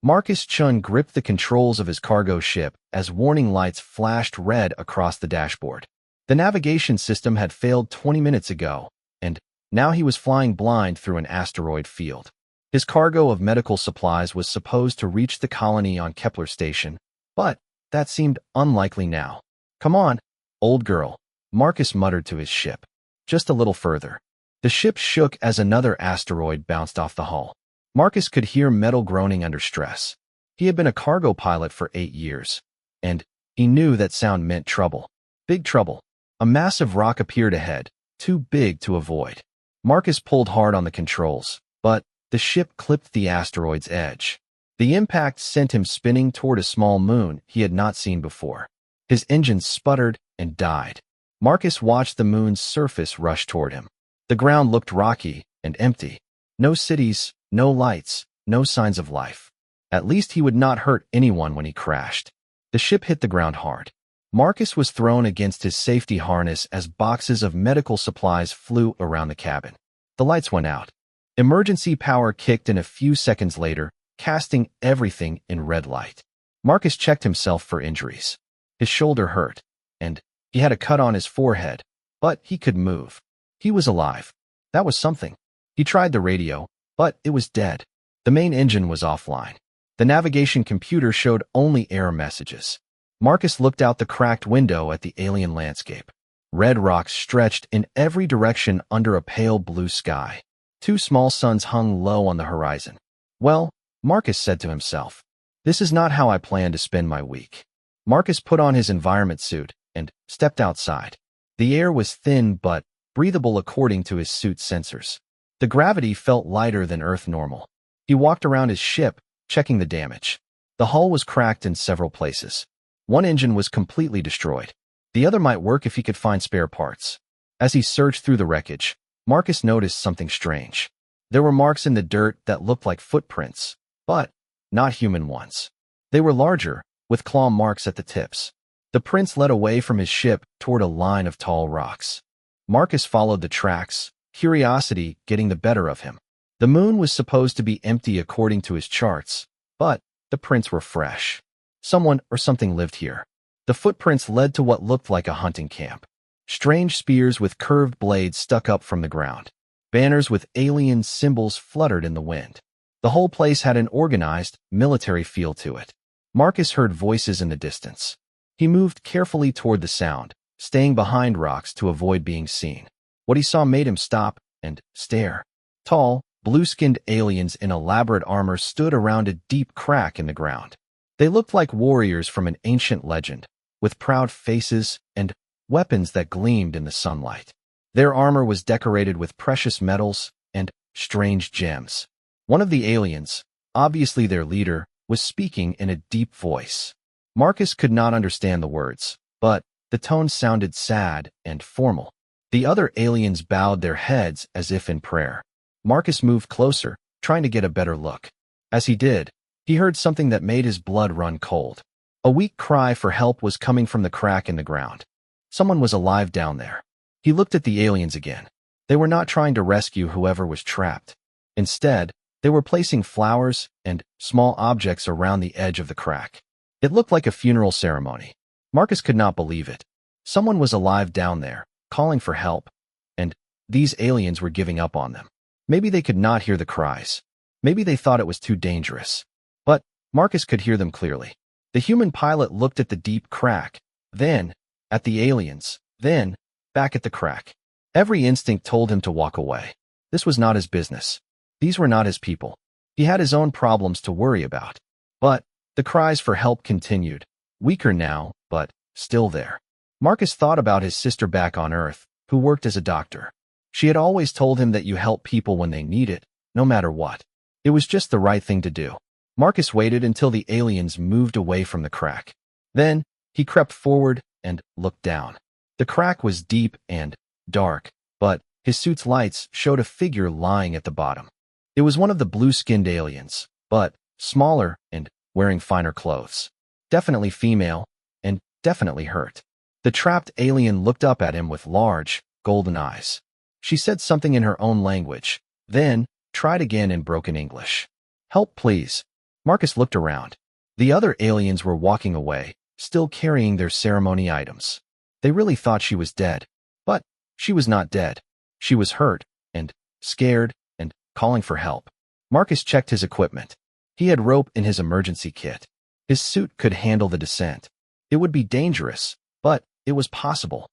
Marcus Chun gripped the controls of his cargo ship as warning lights flashed red across the dashboard. The navigation system had failed 20 minutes ago, and now he was flying blind through an asteroid field. His cargo of medical supplies was supposed to reach the colony on Kepler Station, but that seemed unlikely now. "Come on, old girl," Marcus muttered to his ship. Just a little further. The ship shook as another asteroid bounced off the hull. Marcus could hear metal groaning under stress. He had been a cargo pilot for 8 years, and he knew that sound meant trouble. Big trouble. A massive rock appeared ahead, too big to avoid. Marcus pulled hard on the controls, but the ship clipped the asteroid's edge. The impact sent him spinning toward a small moon he had not seen before. His engines sputtered and died. Marcus watched the moon's surface rush toward him. The ground looked rocky and empty. No cities, no lights, no signs of life. At least he would not hurt anyone when he crashed. The ship hit the ground hard. Marcus was thrown against his safety harness as boxes of medical supplies flew around the cabin. The lights went out. Emergency power kicked in a few seconds later, casting everything in red light. Marcus checked himself for injuries. His shoulder hurt, and he had a cut on his forehead, but he could move. He was alive. That was something. He tried the radio, but it was dead. The main engine was offline. The navigation computer showed only error messages. Marcus looked out the cracked window at the alien landscape. Red rocks stretched in every direction under a pale blue sky. 2 small suns hung low on the horizon. Well, Marcus said to himself, this is not how I plan to spend my week. Marcus put on his environment suit and stepped outside. The air was thin but breathable according to his suit's sensors. The gravity felt lighter than Earth normal. He walked around his ship, checking the damage. The hull was cracked in several places. One engine was completely destroyed. The other might work if he could find spare parts. As he searched through the wreckage, Marcus noticed something strange. There were marks in the dirt that looked like footprints, but not human ones. They were larger, with claw marks at the tips. The prints led away from his ship toward a line of tall rocks. Marcus followed the tracks, curiosity getting the better of him. The moon was supposed to be empty according to his charts, but the prints were fresh. Someone or something lived here. The footprints led to what looked like a hunting camp. Strange spears with curved blades stuck up from the ground. Banners with alien symbols fluttered in the wind. The whole place had an organized, military feel to it. Marcus heard voices in the distance. He moved carefully toward the sound, staying behind rocks to avoid being seen. What he saw made him stop and stare. Tall, blue-skinned aliens in elaborate armor stood around a deep crack in the ground. They looked like warriors from an ancient legend, with proud faces and weapons that gleamed in the sunlight. Their armor was decorated with precious metals and strange gems. One of the aliens, obviously their leader, was speaking in a deep voice. Marcus could not understand the words, but the tone sounded sad and formal. The other aliens bowed their heads as if in prayer. Marcus moved closer, trying to get a better look. As he did, he heard something that made his blood run cold. A weak cry for help was coming from the crack in the ground. Someone was alive down there. He looked at the aliens again. They were not trying to rescue whoever was trapped. Instead, they were placing flowers and small objects around the edge of the crack. It looked like a funeral ceremony. Marcus could not believe it. Someone was alive down there, calling for help, and these aliens were giving up on them. Maybe they could not hear the cries. Maybe they thought it was too dangerous. But Marcus could hear them clearly. The human pilot looked at the deep crack, then at the aliens, then back at the crack. Every instinct told him to walk away. This was not his business. These were not his people. He had his own problems to worry about. But the cries for help continued, weaker now, but still there. Marcus thought about his sister back on Earth, who worked as a doctor. She had always told him that you help people when they need it, no matter what. It was just the right thing to do. Marcus waited until the aliens moved away from the crack. Then, he crept forward and looked down. The crack was deep and dark, but his suit's lights showed a figure lying at the bottom. It was one of the blue-skinned aliens, but smaller and wearing finer clothes. Definitely female, and definitely hurt. The trapped alien looked up at him with large, golden eyes. She said something in her own language, then tried again in broken English. "Help, please." Marcus looked around. The other aliens were walking away, still carrying their ceremony items. They really thought she was dead. But she was not dead. She was hurt, and scared, and calling for help. Marcus checked his equipment. He had rope in his emergency kit. His suit could handle the descent. It would be dangerous, but it was possible.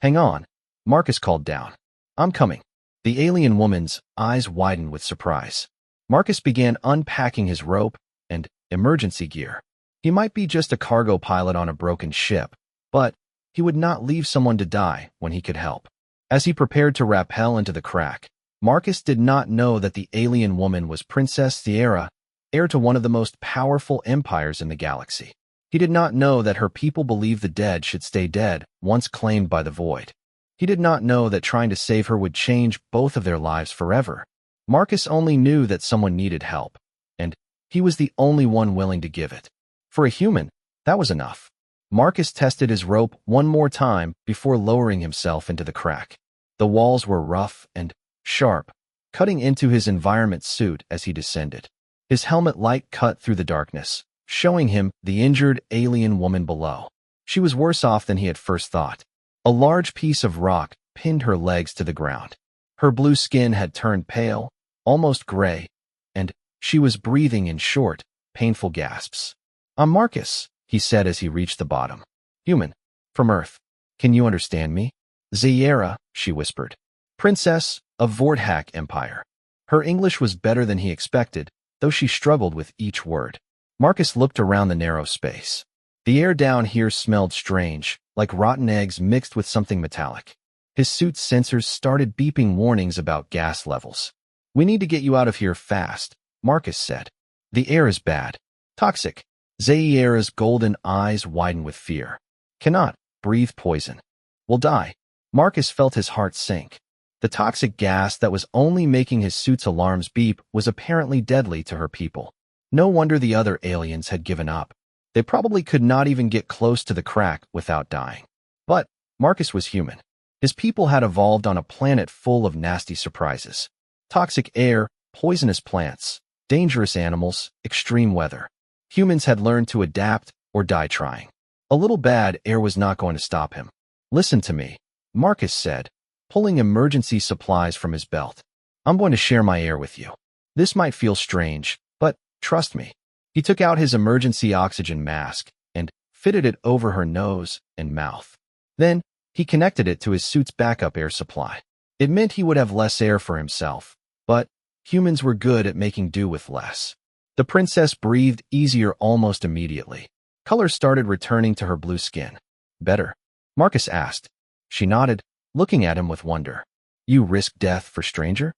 Hang on, Marcus called down. I'm coming. The alien woman's eyes widened with surprise. Marcus began unpacking his rope and emergency gear. He might be just a cargo pilot on a broken ship, but he would not leave someone to die when he could help. As he prepared to rappel into the crack, Marcus did not know that the alien woman was Princess Sierra, heir to one of the most powerful empires in the galaxy. He did not know that her people believed the dead should stay dead once claimed by the void. He did not know that trying to save her would change both of their lives forever. Marcus only knew that someone needed help, and he was the only one willing to give it. For a human, that was enough. Marcus tested his rope one more time before lowering himself into the crack. The walls were rough and sharp, cutting into his environment suit as he descended. His helmet light cut through the darkness, showing him the injured alien woman below. She was worse off than he had first thought. A large piece of rock pinned her legs to the ground. Her blue skin had turned pale, almost gray, and she was breathing in short, painful gasps. I'm Marcus, he said as he reached the bottom. Human, from Earth. Can you understand me? Sierra, she whispered. Princess of Vorthak Empire. Her English was better than he expected, though she struggled with each word. Marcus looked around the narrow space. The air down here smelled strange, like rotten eggs mixed with something metallic. His suit's sensors started beeping warnings about gas levels. We need to get you out of here fast, Marcus said. The air is bad. Toxic. Sierra's golden eyes widened with fear. Cannot breathe poison. Will die. Marcus felt his heart sink. The toxic gas that was only making his suit's alarms beep was apparently deadly to her people. No wonder the other aliens had given up. They probably could not even get close to the crack without dying. But Marcus was human. His people had evolved on a planet full of nasty surprises. Toxic air, poisonous plants, dangerous animals, extreme weather. Humans had learned to adapt or die trying. A little bad air was not going to stop him. Listen to me, Marcus said, pulling emergency supplies from his belt. I'm going to share my air with you. This might feel strange, but trust me. He took out his emergency oxygen mask and fitted it over her nose and mouth. Then, he connected it to his suit's backup air supply. It meant he would have less air for himself, but humans were good at making do with less. The princess breathed easier almost immediately. Color started returning to her blue skin. Better? Marcus asked. She nodded, looking at him with wonder. You risk death for stranger?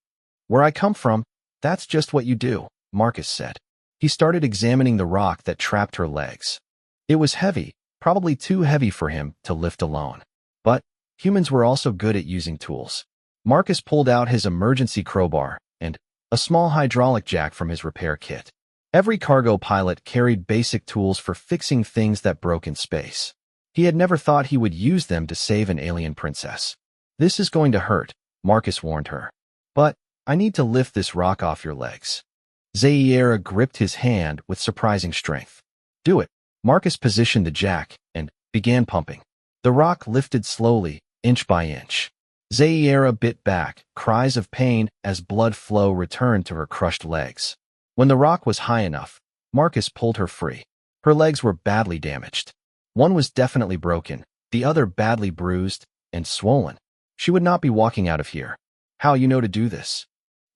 Where I come from, that's just what you do, Marcus said. He started examining the rock that trapped her legs. It was heavy, probably too heavy for him to lift alone. But humans were also good at using tools. Marcus pulled out his emergency crowbar and a small hydraulic jack from his repair kit. Every cargo pilot carried basic tools for fixing things that broke in space. He had never thought he would use them to save an alien princess. This is going to hurt, Marcus warned her. But I need to lift this rock off your legs. Sierra gripped his hand with surprising strength. Do it. Marcus positioned the jack and began pumping. The rock lifted slowly, inch by inch. Sierra bit back, cries of pain as blood flow returned to her crushed legs. When the rock was high enough, Marcus pulled her free. Her legs were badly damaged. One was definitely broken, the other badly bruised and swollen. She would not be walking out of here. How you know to do this?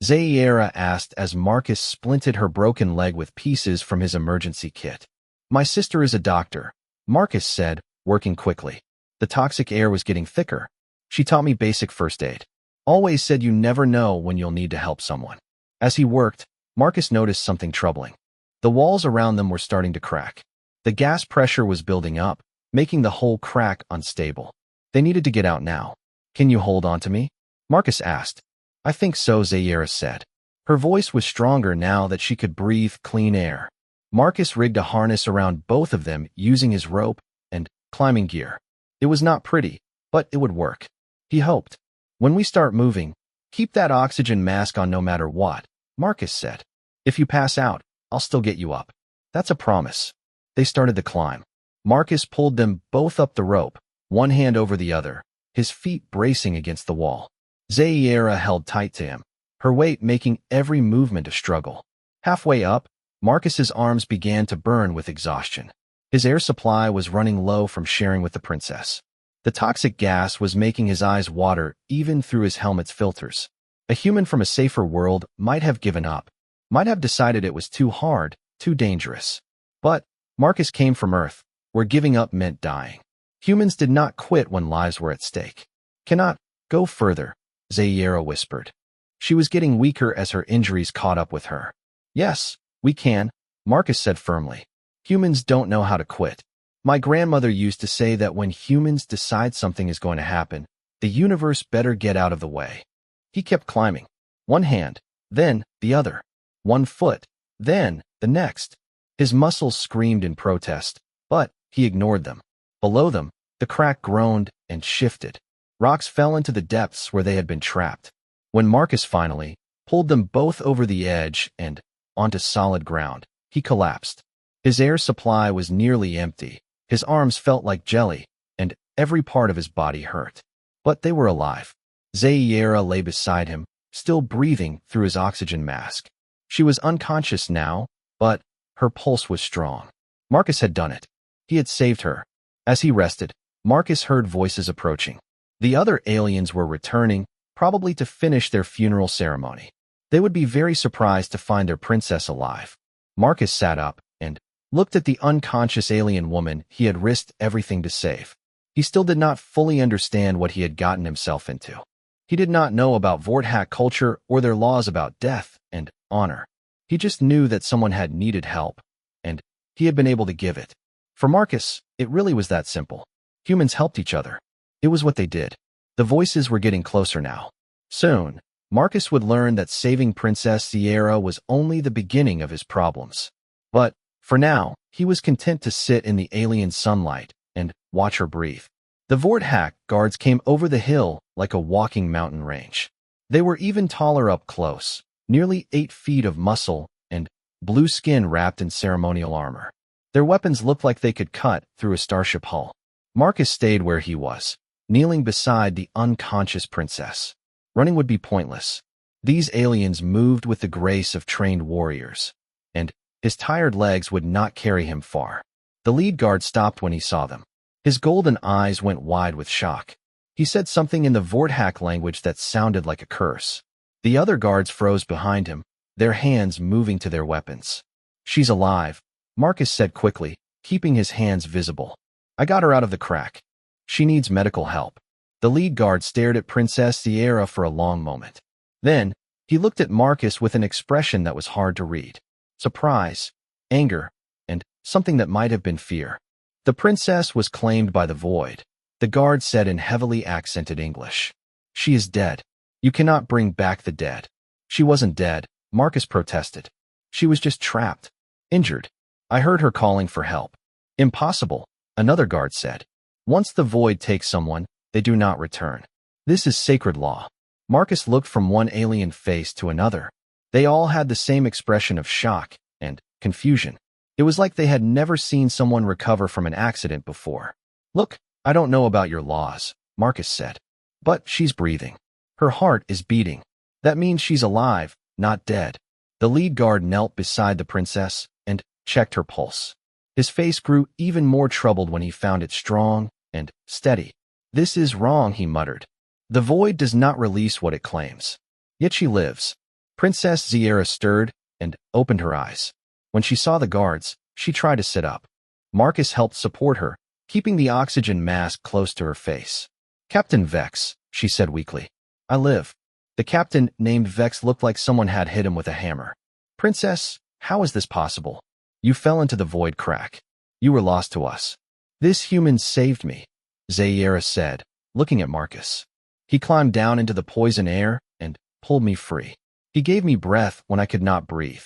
Sierra asked as Marcus splinted her broken leg with pieces from his emergency kit. My sister is a doctor, Marcus said, working quickly. The toxic air was getting thicker. She taught me basic first aid. Always said you never know when you'll need to help someone. As he worked, Marcus noticed something troubling. The walls around them were starting to crack. The gas pressure was building up, making the whole crack unstable. They needed to get out now. Can you hold on to me? Marcus asked. I think so, Sierra said. Her voice was stronger now that she could breathe clean air. Marcus rigged a harness around both of them using his rope and climbing gear. It was not pretty, but it would work. He hoped. When we start moving, keep that oxygen mask on no matter what, Marcus said. If you pass out, I'll still get you up. That's a promise. They started the climb. Marcus pulled them both up the rope, one hand over the other, his feet bracing against the wall. Zaira held tight to him, her weight making every movement a struggle. Halfway up, Marcus's arms began to burn with exhaustion. His air supply was running low from sharing with the princess. The toxic gas was making his eyes water even through his helmet's filters. A human from a safer world might have given up, might have decided it was too hard, too dangerous. But Marcus came from Earth, where giving up meant dying. Humans did not quit when lives were at stake. Cannot go further, Zaira whispered. She was getting weaker as her injuries caught up with her. Yes, we can, Marcus said firmly. Humans don't know how to quit. My grandmother used to say that when humans decide something is going to happen, the universe better get out of the way. He kept climbing. One hand, then the other. One foot, then the next. His muscles screamed in protest, but he ignored them. Below them, the crack groaned and shifted. Rocks fell into the depths where they had been trapped. When Marcus finally pulled them both over the edge and onto solid ground, he collapsed. His air supply was nearly empty. His arms felt like jelly, and every part of his body hurt. But they were alive. Zaira lay beside him, still breathing through his oxygen mask. She was unconscious now, but her pulse was strong. Marcus had done it. He had saved her. As he rested, Marcus heard voices approaching. The other aliens were returning, probably to finish their funeral ceremony. They would be very surprised to find their princess alive. Marcus sat up and looked at the unconscious alien woman he had risked everything to save. He still did not fully understand what he had gotten himself into. He did not know about Vorthack culture or their laws about death and honor. He just knew that someone had needed help, and he had been able to give it. For Marcus, it really was that simple. Humans helped each other. It was what they did. The voices were getting closer now. Soon, Marcus would learn that saving Princess Sierra was only the beginning of his problems. But, for now, he was content to sit in the alien sunlight and watch her breathe. The Vorthack guards came over the hill like a walking mountain range. They were even taller up close, nearly 8 feet of muscle and blue skin wrapped in ceremonial armor. Their weapons looked like they could cut through a starship hull. Marcus stayed where he was, kneeling beside the unconscious princess. Running would be pointless. These aliens moved with the grace of trained warriors, and his tired legs would not carry him far. The lead guard stopped when he saw them. His golden eyes went wide with shock. He said something in the Vorthack language that sounded like a curse. The other guards froze behind him, their hands moving to their weapons. She's alive, Marcus said quickly, keeping his hands visible. I got her out of the crack. She needs medical help. The lead guard stared at Princess Sierra for a long moment. Then, he looked at Marcus with an expression that was hard to read. Surprise, anger, and something that might have been fear. The princess was claimed by the Void, the guard said in heavily accented English. She is dead. You cannot bring back the dead. She wasn't dead, Marcus protested. She was just trapped, injured. I heard her calling for help. Impossible, another guard said. Once the Void takes someone, they do not return. This is sacred law. Marcus looked from one alien face to another. They all had the same expression of shock and confusion. It was like they had never seen someone recover from an accident before. Look, I don't know about your laws, Marcus said. But she's breathing. Her heart is beating. That means she's alive, not dead. The lead guard knelt beside the princess and checked her pulse. His face grew even more troubled when he found it strong and steady. This is wrong, he muttered. The Void does not release what it claims. Yet she lives. Princess Sierra stirred and opened her eyes. When she saw the guards, she tried to sit up. Marcus helped support her, keeping the oxygen mask close to her face. Captain Vex, she said weakly. I live. The captain, named Vex, looked like someone had hit him with a hammer. Princess, how is this possible? You fell into the Void crack. You were lost to us. This human saved me, Zaira said, looking at Marcus. He climbed down into the poison air and pulled me free. He gave me breath when I could not breathe.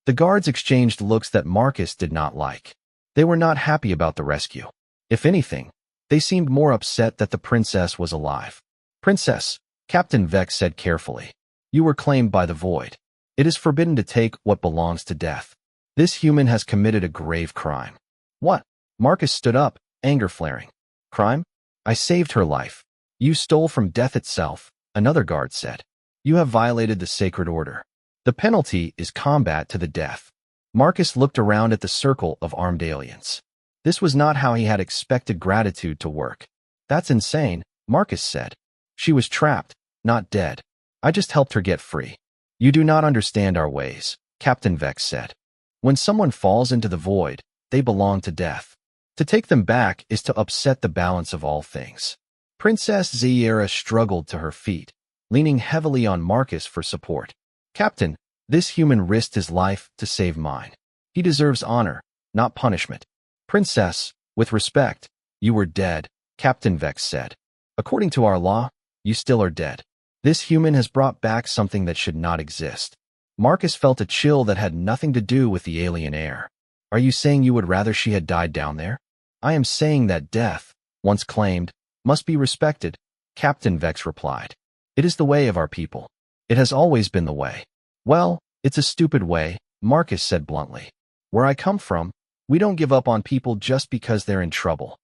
The guards exchanged looks that Marcus did not like. They were not happy about the rescue. If anything, they seemed more upset that the princess was alive. Princess, Captain Vex said carefully. You were claimed by the Void. It is forbidden to take what belongs to death. This human has committed a grave crime. What? Marcus stood up, anger flaring. Crime? I saved her life. You stole from death itself, another guard said. You have violated the sacred order. The penalty is combat to the death. Marcus looked around at the circle of armed aliens. This was not how he had expected gratitude to work. That's insane, Marcus said. She was trapped, not dead. I just helped her get free. You do not understand our ways, Captain Vex said. When someone falls into the void, they belong to death. To take them back is to upset the balance of all things. Princess Zaira struggled to her feet, leaning heavily on Marcus for support. Captain, this human risked his life to save mine. He deserves honor, not punishment. Princess, with respect, you were dead, Captain Vex said. According to our law, you still are dead. This human has brought back something that should not exist. Marcus felt a chill that had nothing to do with the alien air. Are you saying you would rather she had died down there? I am saying that death, once claimed, must be respected, Captain Vex replied. It is the way of our people. It has always been the way. Well, it's a stupid way, Marcus said bluntly. Where I come from, we don't give up on people just because they're in trouble.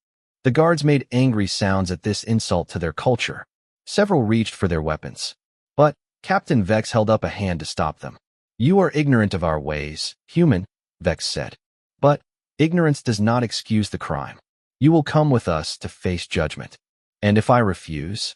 The guards made angry sounds at this insult to their culture. Several reached for their weapons. But Captain Vex held up a hand to stop them. You are ignorant of our ways, human, Vex said. But ignorance does not excuse the crime. You will come with us to face judgment. And if I refuse?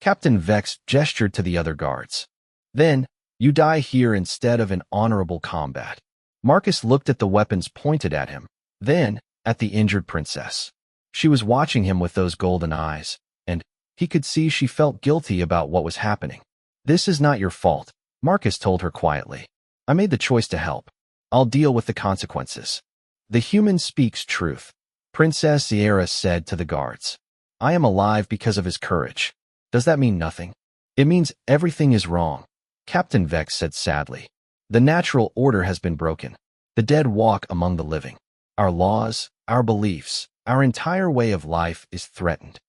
Captain Vex gestured to the other guards. Then, you die here instead of in honorable combat. Marcus looked at the weapons pointed at him, then at the injured princess. She was watching him with those golden eyes, and he could see she felt guilty about what was happening. This is not your fault, Marcus told her quietly. I made the choice to help. I'll deal with the consequences. The human speaks truth, Princess Sierra said to the guards. I am alive because of his courage. Does that mean nothing? It means everything is wrong, Captain Vex said sadly. The natural order has been broken. The dead walk among the living. Our laws, our beliefs, our entire way of life is threatened.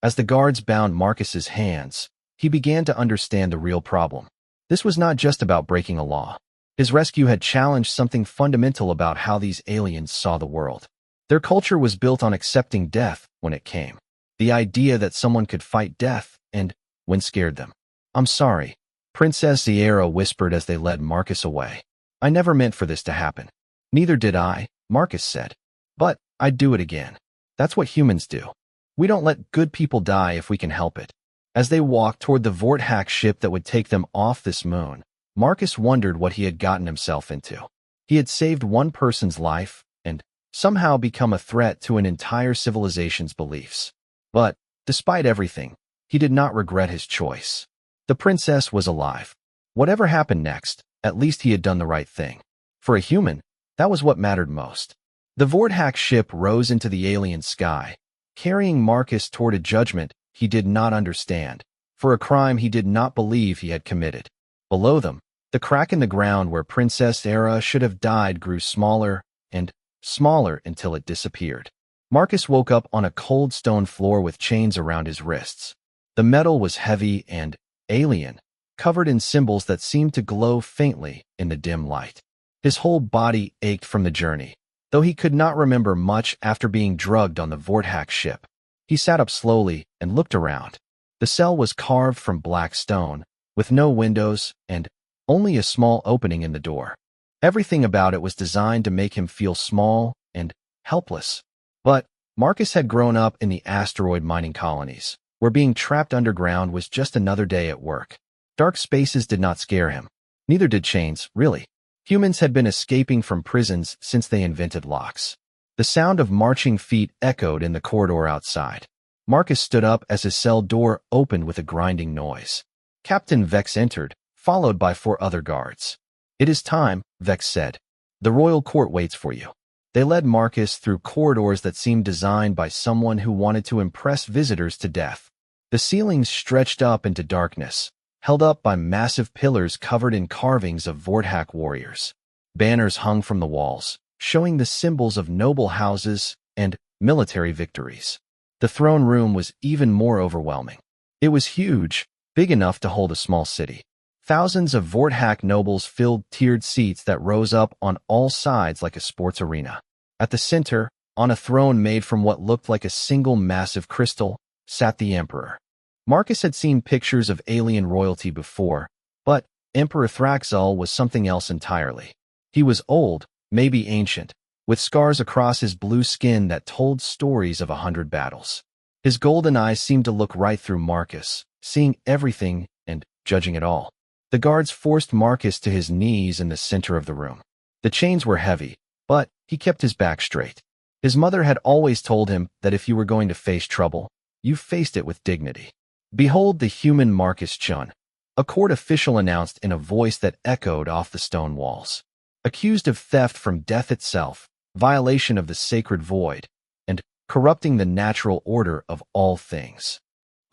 As the guards bound Marcus's hands, he began to understand the real problem. This was not just about breaking a law. His rescue had challenged something fundamental about how these aliens saw the world. Their culture was built on accepting death when it came. The idea that someone could fight death and, when scared them. I'm sorry, Princess Sierra whispered as they led Marcus away. I never meant for this to happen. Neither did I, Marcus said. But I'd do it again. That's what humans do. We don't let good people die if we can help it. As they walked toward the Vorthack ship that would take them off this moon, Marcus wondered what he had gotten himself into. He had saved one person's life and somehow become a threat to an entire civilization's beliefs. But, despite everything, he did not regret his choice. The princess was alive. Whatever happened next, at least he had done the right thing. For a human, that was what mattered most. The Vorthack ship rose into the alien sky, carrying Marcus toward a judgment he did not understand, for a crime he did not believe he had committed. Below them, the crack in the ground where Princess Era should have died grew smaller and smaller until it disappeared. Marcus woke up on a cold stone floor with chains around his wrists. The metal was heavy and alien, covered in symbols that seemed to glow faintly in the dim light. His whole body ached from the journey, though he could not remember much after being drugged on the Vorthack ship. He sat up slowly and looked around. The cell was carved from black stone, with no windows and only a small opening in the door. Everything about it was designed to make him feel small and helpless. But Marcus had grown up in the asteroid mining colonies, where being trapped underground was just another day at work. Dark spaces did not scare him. Neither did chains, really. Humans had been escaping from prisons since they invented locks. The sound of marching feet echoed in the corridor outside. Marcus stood up as his cell door opened with a grinding noise. Captain Vex entered, followed by 4 other guards. It is time, Vex said. The royal court waits for you. They led Marcus through corridors that seemed designed by someone who wanted to impress visitors to death. The ceilings stretched up into darkness, held up by massive pillars covered in carvings of Vorthack warriors. Banners hung from the walls, showing the symbols of noble houses and military victories. The throne room was even more overwhelming. It was huge, big enough to hold a small city. Thousands of Vorthak nobles filled tiered seats that rose up on all sides like a sports arena. At the center, on a throne made from what looked like a single massive crystal, sat the Emperor. Marcus had seen pictures of alien royalty before, but Emperor Thraxul was something else entirely. He was old, maybe ancient, with scars across his blue skin that told stories of 100 battles. His golden eyes seemed to look right through Marcus, seeing everything and judging it all. The guards forced Marcus to his knees in the center of the room. The chains were heavy, but he kept his back straight. His mother had always told him that if you were going to face trouble, you faced it with dignity. "Behold the human Marcus Chun," a court official announced in a voice that echoed off the stone walls. "Accused of theft from death itself, violation of the sacred void, and corrupting the natural order of all things."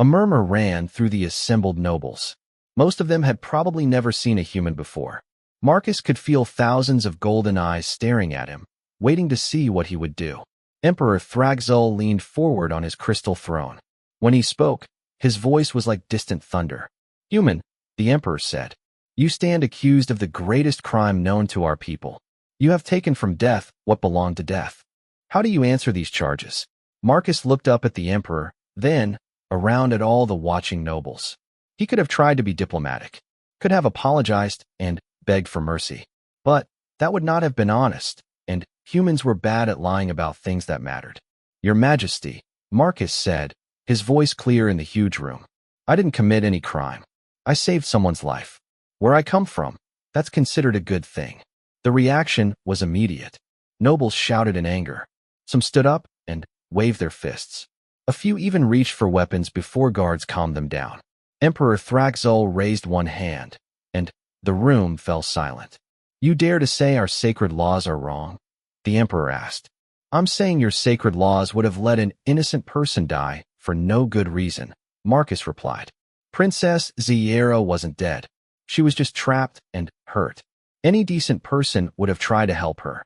A murmur ran through the assembled nobles. Most of them had probably never seen a human before. Marcus could feel thousands of golden eyes staring at him, waiting to see what he would do. Emperor Thraxul leaned forward on his crystal throne. When he spoke, his voice was like distant thunder. "Human," the Emperor said, "you stand accused of the greatest crime known to our people. You have taken from death what belonged to death. How do you answer these charges?" Marcus looked up at the Emperor, then around at all the watching nobles. He could have tried to be diplomatic, could have apologized and begged for mercy. But that would not have been honest, and humans were bad at lying about things that mattered. "Your Majesty," Marcus said, his voice clear in the huge room, "I didn't commit any crime. I saved someone's life. Where I come from, that's considered a good thing." The reaction was immediate. Nobles shouted in anger. Some stood up and waved their fists. A few even reached for weapons before guards calmed them down. Emperor Thraxul raised one hand, and the room fell silent. "You dare to say our sacred laws are wrong?" the Emperor asked. "I'm saying your sacred laws would have let an innocent person die for no good reason," Marcus replied. "Princess Ziera wasn't dead. She was just trapped and hurt. Any decent person would have tried to help her."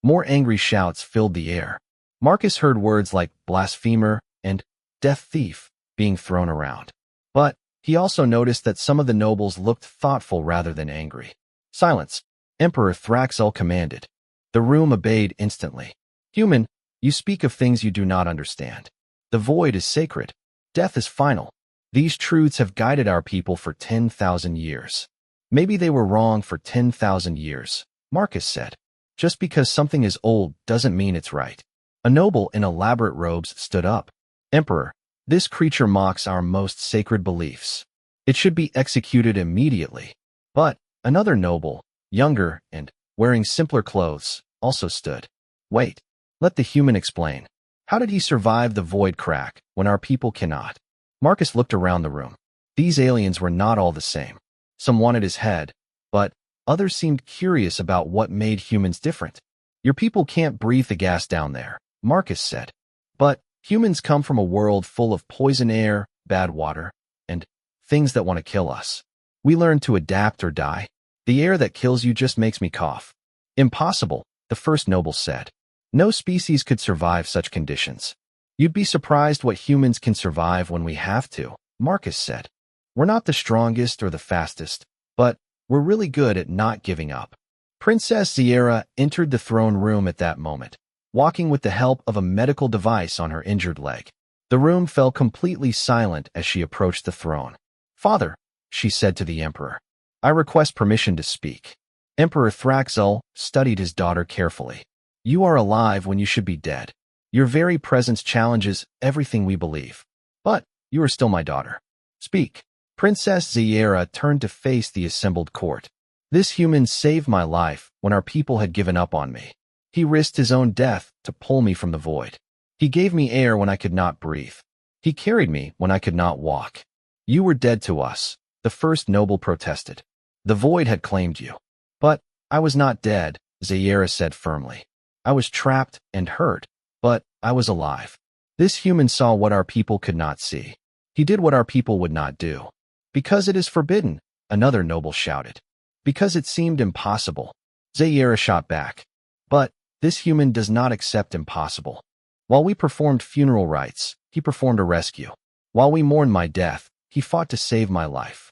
More angry shouts filled the air. Marcus heard words like blasphemer and death thief being thrown around. But he also noticed that some of the nobles looked thoughtful rather than angry. "Silence," Emperor Thraxul commanded. The room obeyed instantly. "Human, you speak of things you do not understand. The void is sacred. Death is final. These truths have guided our people for 10,000 years. Maybe they were wrong for 10,000 years, Marcus said. Just because something is old doesn't mean it's right." A noble in elaborate robes stood up. "Emperor, this creature mocks our most sacred beliefs. It should be executed immediately." But another noble, younger and wearing simpler clothes, also stood. "Wait, let the human explain. How did he survive the void crack when our people cannot?" Marcus looked around the room. These aliens were not all the same. Some wanted his head, but others seemed curious about what made humans different. "Your people can't breathe the gas down there," Marcus said. "But humans come from a world full of poison air, bad water, and things that want to kill us. We learn to adapt or die. The air that kills you just makes me cough." "Impossible," the first noble said. "No species could survive such conditions." "You'd be surprised what humans can survive when we have to," Marcus said. "We're not the strongest or the fastest, but we're really good at not giving up." Princess Ziera entered the throne room at that moment, walking with the help of a medical device on her injured leg. The room fell completely silent as she approached the throne. "Father," she said to the Emperor, "I request permission to speak." Emperor Thraxul studied his daughter carefully. "You are alive when you should be dead. Your very presence challenges everything we believe. But you are still my daughter. Speak." Princess Ziera turned to face the assembled court. "This human saved my life when our people had given up on me. He risked his own death to pull me from the void. He gave me air when I could not breathe. He carried me when I could not walk. You were dead to us," the first noble protested. "The void had claimed you." "But I was not dead," Ziera said firmly. "I was trapped and hurt, but I was alive. This human saw what our people could not see. He did what our people would not do." "Because it is forbidden," another noble shouted. "Because it seemed impossible," Ziera shot back. "But this human does not accept impossible. While we performed funeral rites, he performed a rescue. While we mourned my death, he fought to save my life."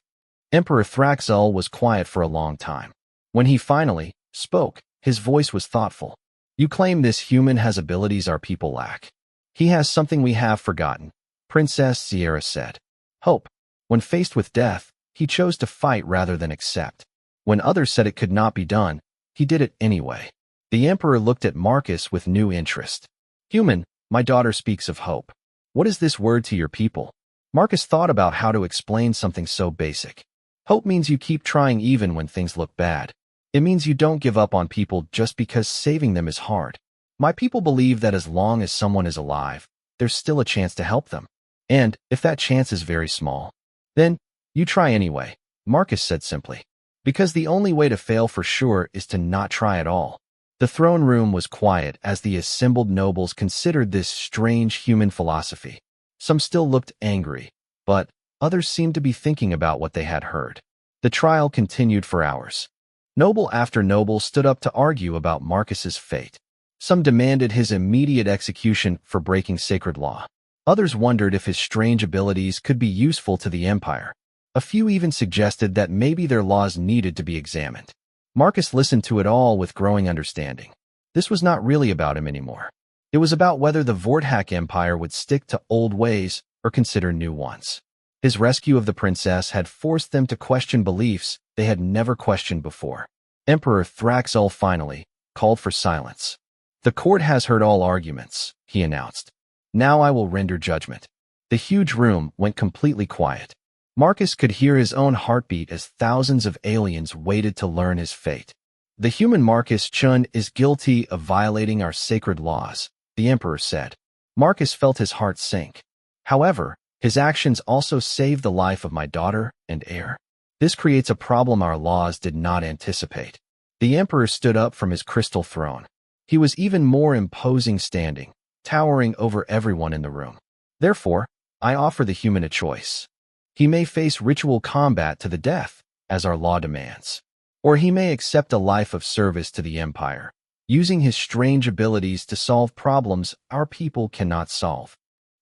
Emperor Thraxel was quiet for a long time. When he finally spoke, his voice was thoughtful. You claim this human has abilities our people lack. He has something we have forgotten, Princess Sierra said. Hope. When faced with death, he chose to fight rather than accept. When others said it could not be done, he did it anyway. The Emperor looked at Marcus with new interest. Human, my daughter speaks of hope. What is this word to your people? Marcus thought about how to explain something so basic. Hope means you keep trying even when things look bad. It means you don't give up on people just because saving them is hard. My people believe that as long as someone is alive, there's still a chance to help them. And if that chance is very small, then you try anyway, Marcus said simply. Because the only way to fail for sure is to not try at all. The throne room was quiet as the assembled nobles considered this strange human philosophy. Some still looked angry, but others seemed to be thinking about what they had heard. The trial continued for hours. Noble after noble stood up to argue about Marcus's fate. Some demanded his immediate execution for breaking sacred law. Others wondered if his strange abilities could be useful to the empire. A few even suggested that maybe their laws needed to be examined. Marcus listened to it all with growing understanding. This was not really about him anymore. It was about whether the Vorthak Empire would stick to old ways or consider new ones. His rescue of the princess had forced them to question beliefs they had never questioned before. Emperor Thraxel finally called for silence. The court has heard all arguments, he announced. Now I will render judgment. The huge room went completely quiet. Marcus could hear his own heartbeat as thousands of aliens waited to learn his fate. The human Marcus Chun is guilty of violating our sacred laws, the Emperor said. Marcus felt his heart sink. However, his actions also saved the life of my daughter and heir. This creates a problem our laws did not anticipate. The Emperor stood up from his crystal throne. He was even more imposing standing, towering over everyone in the room. Therefore, I offer the human a choice. He may face ritual combat to the death, as our law demands. Or he may accept a life of service to the Empire, using his strange abilities to solve problems our people cannot solve.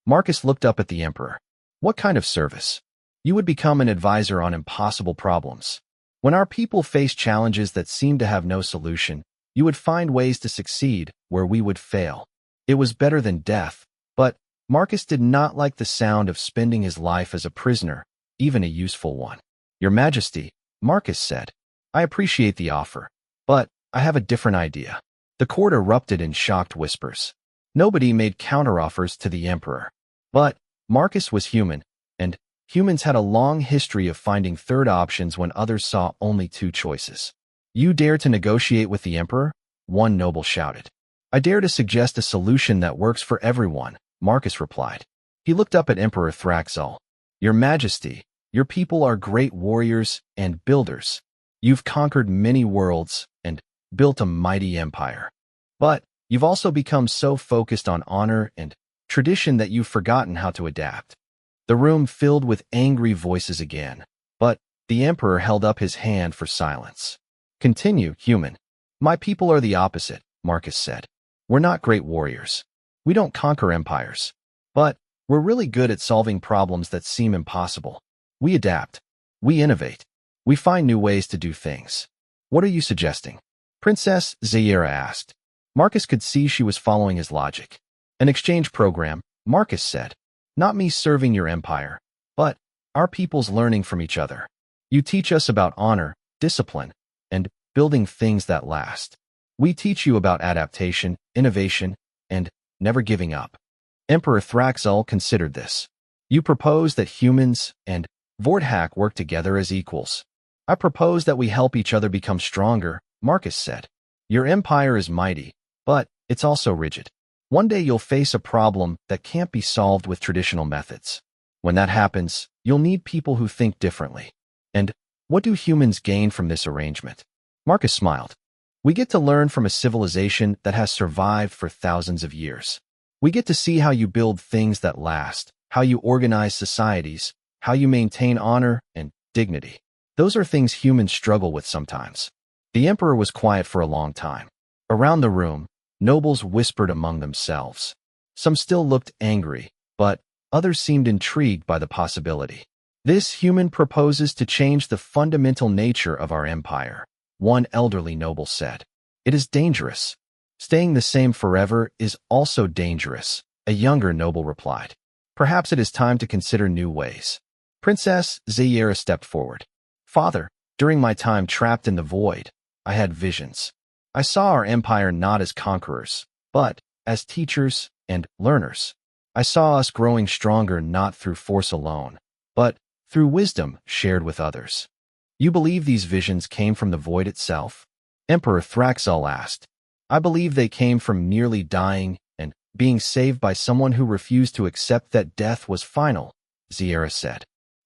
Marcus looked up at the Emperor. What kind of service? You would become an advisor on impossible problems. When our people face challenges that seem to have no solution, you would find ways to succeed where we would fail. It was better than death, but Marcus did not like the sound of spending his life as a prisoner, even a useful one. Your Majesty, Marcus said, I appreciate the offer, but I have a different idea. The court erupted in shocked whispers. Nobody made counteroffers to the Emperor. But Marcus was human, and humans had a long history of finding third options when others saw only two choices. You dare to negotiate with the Emperor? One noble shouted. I dare to suggest a solution that works for everyone, Marcus replied. He looked up at Emperor Thraxel. Your Majesty, your people are great warriors and builders. You've conquered many worlds and built a mighty empire. But you've also become so focused on honor and tradition that you've forgotten how to adapt. The room filled with angry voices again, but the Emperor held up his hand for silence. Continue, human. My people are the opposite, Marcus said. We're not great warriors. We don't conquer empires. But we're really good at solving problems that seem impossible. We adapt. We innovate. We find new ways to do things. What are you suggesting? Princess Zaira asked. Marcus could see she was following his logic. An exchange program, Marcus said. Not me serving your empire, but our people's learning from each other. You teach us about honor, discipline, and building things that last. We teach you about adaptation, innovation, and never giving up. Emperor Thraxel considered this. You propose that humans and Vorthak work together as equals. I propose that we help each other become stronger, Marcus said. Your empire is mighty, but it's also rigid. One day you'll face a problem that can't be solved with traditional methods. When that happens, you'll need people who think differently. And what do humans gain from this arrangement? Marcus smiled. We get to learn from a civilization that has survived for thousands of years. We get to see how you build things that last, how you organize societies, how you maintain honor and dignity. Those are things humans struggle with sometimes. The Emperor was quiet for a long time. Around the room, nobles whispered among themselves. Some still looked angry, but others seemed intrigued by the possibility. This human proposes to change the fundamental nature of our empire, one elderly noble said. It is dangerous. Staying the same forever is also dangerous, a younger noble replied. Perhaps it is time to consider new ways. Princess Zayera stepped forward. Father, during my time trapped in the void, I had visions. I saw our empire not as conquerors, but as teachers and learners. I saw us growing stronger not through force alone, but through wisdom shared with others. You believe these visions came from the void itself? Emperor Thraxel asked. I believe they came from nearly dying and being saved by someone who refused to accept that death was final, Zayera said.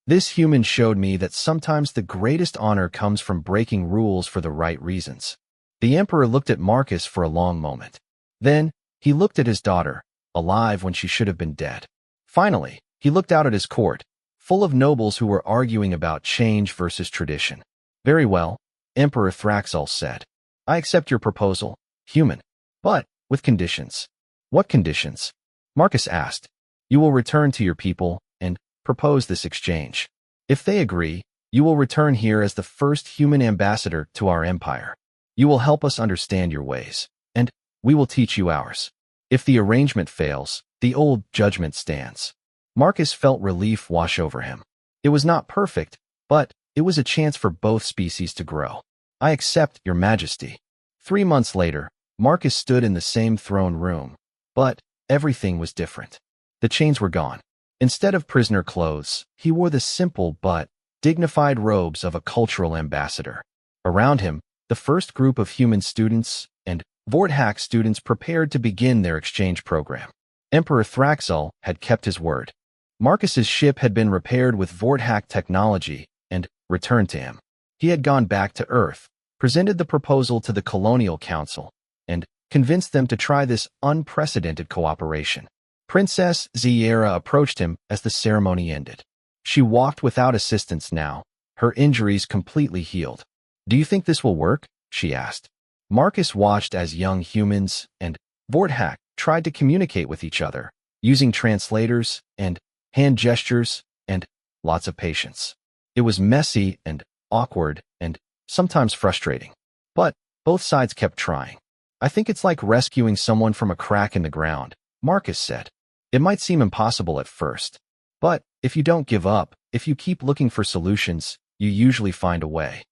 This human showed me that sometimes the greatest honor comes from breaking rules for the right reasons. The emperor looked at Marcus for a long moment. Then, he looked at his daughter, alive when she should have been dead. Finally, he looked out at his court, full of nobles who were arguing about change versus tradition. Very well, Emperor Thraxel said. I accept your proposal, human, but with conditions. What conditions? Marcus asked. You will return to your people and propose this exchange. If they agree, you will return here as the first human ambassador to our empire. You will help us understand your ways, and we will teach you ours. If the arrangement fails, the old judgment stands. Marcus felt relief wash over him. It was not perfect, but it was a chance for both species to grow. I accept, Your Majesty. 3 months later, Marcus stood in the same throne room, but everything was different. The chains were gone. Instead of prisoner clothes, he wore the simple but dignified robes of a cultural ambassador. Around him, the first group of human students and Vorthack students prepared to begin their exchange program. Emperor Thraxel had kept his word. Marcus's ship had been repaired with Vorthack technology and returned to him. He had gone back to Earth, presented the proposal to the Colonial Council, and convinced them to try this unprecedented cooperation. Princess Zayera approached him as the ceremony ended. She walked without assistance now, her injuries completely healed. Do you think this will work? She asked. Marcus watched as young humans and Vorthack tried to communicate with each other, using translators and hand gestures and lots of patience. It was messy and awkward and sometimes frustrating. But both sides kept trying. I think it's like rescuing someone from a crack in the ground, Marcus said. It might seem impossible at first, but if you don't give up, if you keep looking for solutions, you usually find a way.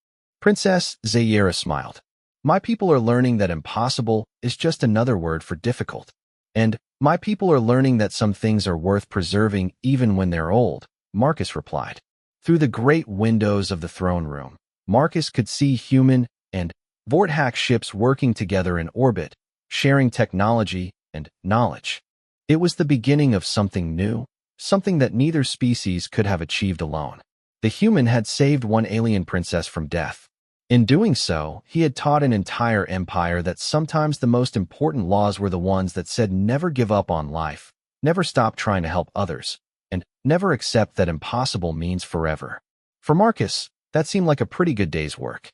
Princess Zayera smiled. My people are learning that impossible is just another word for difficult. And my people are learning that some things are worth preserving even when they're old, Marcus replied. Through the great windows of the throne room, Marcus could see human and Vorthack ships working together in orbit, sharing technology and knowledge. It was the beginning of something new, something that neither species could have achieved alone. The human had saved one alien princess from death. In doing so, he had taught an entire empire that sometimes the most important laws were the ones that said never give up on life, never stop trying to help others, and never accept that impossible means forever. For Marcus, that seemed like a pretty good day's work.